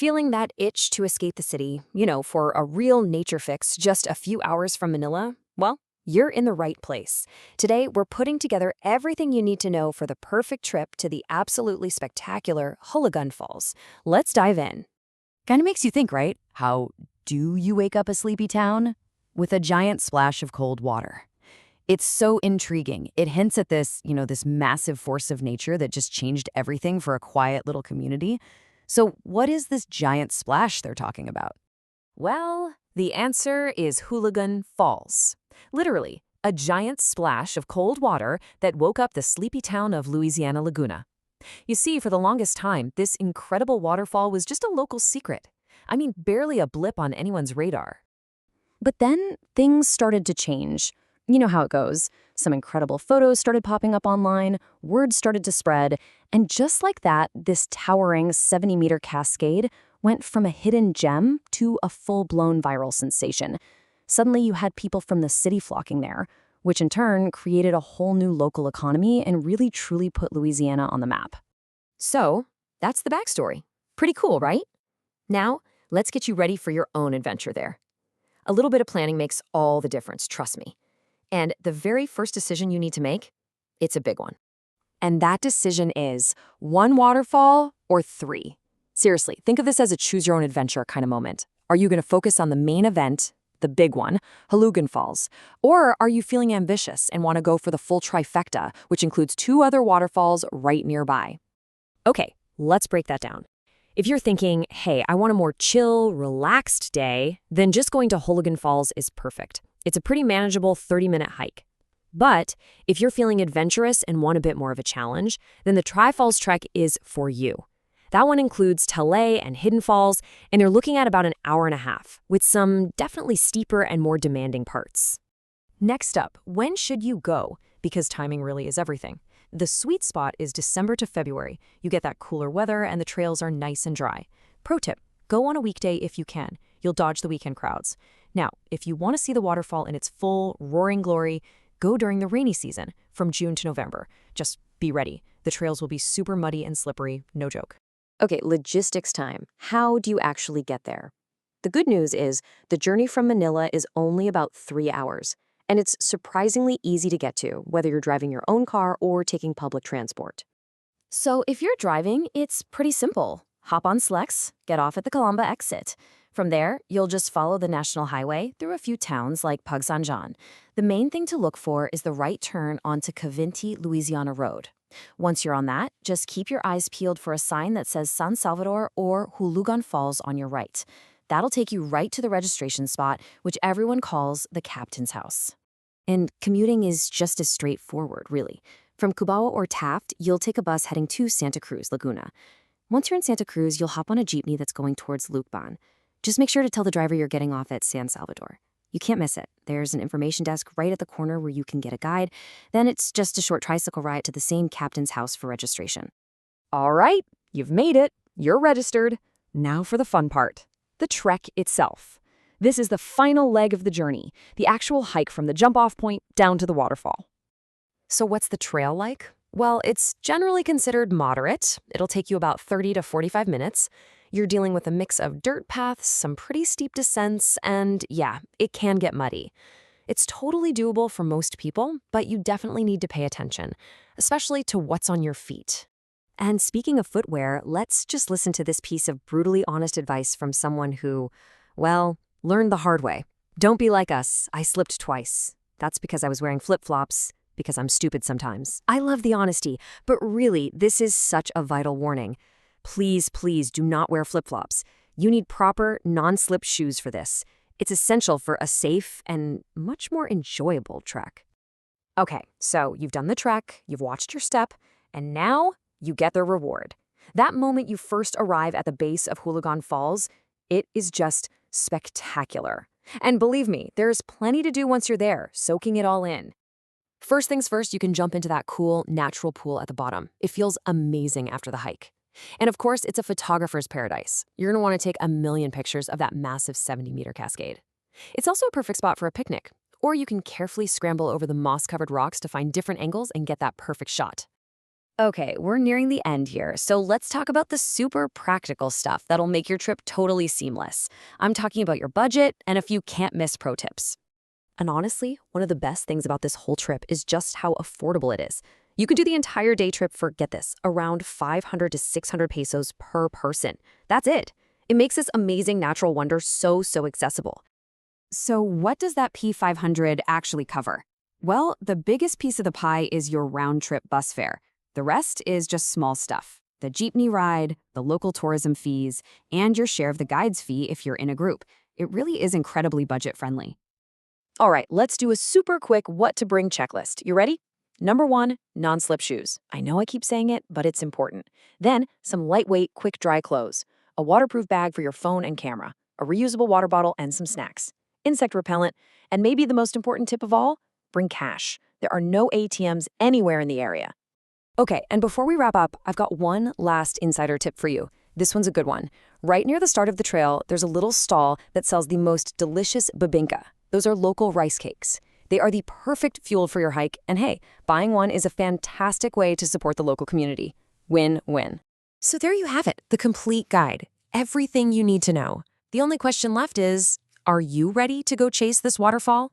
Feeling that itch to escape the city, for a real nature fix just a few hours from Manila? Well, you're in the right place. Today, we're putting together everything you need to know for the perfect trip to the absolutely spectacular Hulugan Falls. Let's dive in. Kind of makes you think, right? How do you wake up a sleepy town? With a giant splash of cold water. It's so intriguing. It hints at this massive force of nature that just changed everything for a quiet little community. So what is this giant splash they're talking about? Well, the answer is Hulugan Falls. Literally, a giant splash of cold water that woke up the sleepy town of Louisiana Laguna. You see, for the longest time, this incredible waterfall was just a local secret. I mean, barely a blip on anyone's radar. But then things started to change. You know how it goes. Some incredible photos started popping up online, word started to spread, and just like that, this towering 70-meter cascade went from a hidden gem to a full-blown viral sensation. Suddenly you had people from the city flocking there, which in turn created a whole new local economy and really truly put Louisiana on the map. So, that's the backstory. Pretty cool, right? Now, let's get you ready for your own adventure there. A little bit of planning makes all the difference, trust me. And the very first decision you need to make, it's a big one. And that decision is 1 waterfall or 3. Seriously, think of this as a choose-your-own-adventure kind of moment. Are you going to focus on the main event, the big one, Hulugan Falls? Or are you feeling ambitious and want to go for the full trifecta, which includes 2 other waterfalls right nearby? Okay, let's break that down. If you're thinking, hey, I want a more chill, relaxed day, then just going to Hulugan Falls is perfect. It's a pretty manageable 30-minute hike. But if you're feeling adventurous and want a bit more of a challenge, then the Tri-Falls trek is for you. That one includes Tele and Hidden Falls, and you're looking at about an hour and a half, with some definitely steeper and more demanding parts. Next up, when should you go? Because timing really is everything. The sweet spot is December to February. You get that cooler weather and the trails are nice and dry. Pro tip, go on a weekday if you can. You'll dodge the weekend crowds. Now, if you want to see the waterfall in its full, roaring glory, go during the rainy season, from June to November. Just be ready. The trails will be super muddy and slippery, no joke. Okay, logistics time. How do you actually get there? The good news is the journey from Manila is only about 3 hours, and it's surprisingly easy to get to, whether you're driving your own car or taking public transport. So if you're driving, it's pretty simple. Hop on Slex, get off at the Calamba exit. From there, you'll just follow the national highway through a few towns like Pagsanjan. The main thing to look for is the right turn onto Cavinti, Louisiana Road. Once you're on that, just keep your eyes peeled for a sign that says San Salvador or Hulugan Falls on your right. That'll take you right to the registration spot, which everyone calls the captain's house. And commuting is just as straightforward, really. From Cubao or Taft, you'll take a bus heading to Santa Cruz, Laguna. Once you're in Santa Cruz, you'll hop on a jeepney that's going towards Lucban. Just make sure to tell the driver you're getting off at San Salvador. You can't miss it. There's an information desk right at the corner where you can get a guide. Then it's just a short tricycle ride to the same captain's house for registration. All right, you've made it. You're registered. Now for the fun part, the trek itself. This is the final leg of the journey, the actual hike from the jump-off point down to the waterfall. So what's the trail like? Well, it's generally considered moderate. It'll take you about 30 to 45 minutes. You're dealing with a mix of dirt paths, some pretty steep descents, and yeah, it can get muddy. It's totally doable for most people, but you definitely need to pay attention, especially to what's on your feet. And speaking of footwear, let's just listen to this piece of brutally honest advice from someone who, well, learned the hard way. Don't be like us. I slipped twice. That's because I was wearing flip-flops, because I'm stupid sometimes. I love the honesty, but really, this is such a vital warning. Please, please do not wear flip-flops. You need proper, non-slip shoes for this. It's essential for a safe and much more enjoyable trek. Okay, so you've done the trek, you've watched your step, and now you get the reward. That moment you first arrive at the base of Hulugan Falls, it is just spectacular. And believe me, there's plenty to do once you're there, soaking it all in. First things first, you can jump into that cool, natural pool at the bottom. It feels amazing after the hike. And of course, it's a photographer's paradise. You're going to want to take a million pictures of that massive 70-meter cascade. It's also a perfect spot for a picnic, or you can carefully scramble over the moss-covered rocks to find different angles and get that perfect shot. Okay, we're nearing the end here, so let's talk about the super practical stuff that'll make your trip totally seamless. I'm talking about your budget and a few can't-miss pro tips. And honestly, one of the best things about this whole trip is just how affordable it is. You can do the entire day trip for, get this, around 500 to 600 pesos per person. That's it. It makes this amazing natural wonder so accessible. So what does that P500 actually cover? Well, the biggest piece of the pie is your round-trip bus fare. The rest is just small stuff. The jeepney ride, the local tourism fees, and your share of the guide's fee if you're in a group. It really is incredibly budget-friendly. All right, let's do a super quick what to bring checklist. You ready? Number 1, non-slip shoes. I know I keep saying it, but it's important. Then, some lightweight, quick dry clothes. A waterproof bag for your phone and camera. A reusable water bottle and some snacks. Insect repellent. And maybe the most important tip of all, bring cash. There are no ATMs anywhere in the area. Okay, and before we wrap up, I've got one last insider tip for you. This one's a good one. Right near the start of the trail, there's a little stall that sells the most delicious bibingka. Those are local rice cakes. They are the perfect fuel for your hike, and hey, buying one is a fantastic way to support the local community. Win-win. So there you have it, the complete guide. Everything you need to know. The only question left is, are you ready to go chase this waterfall?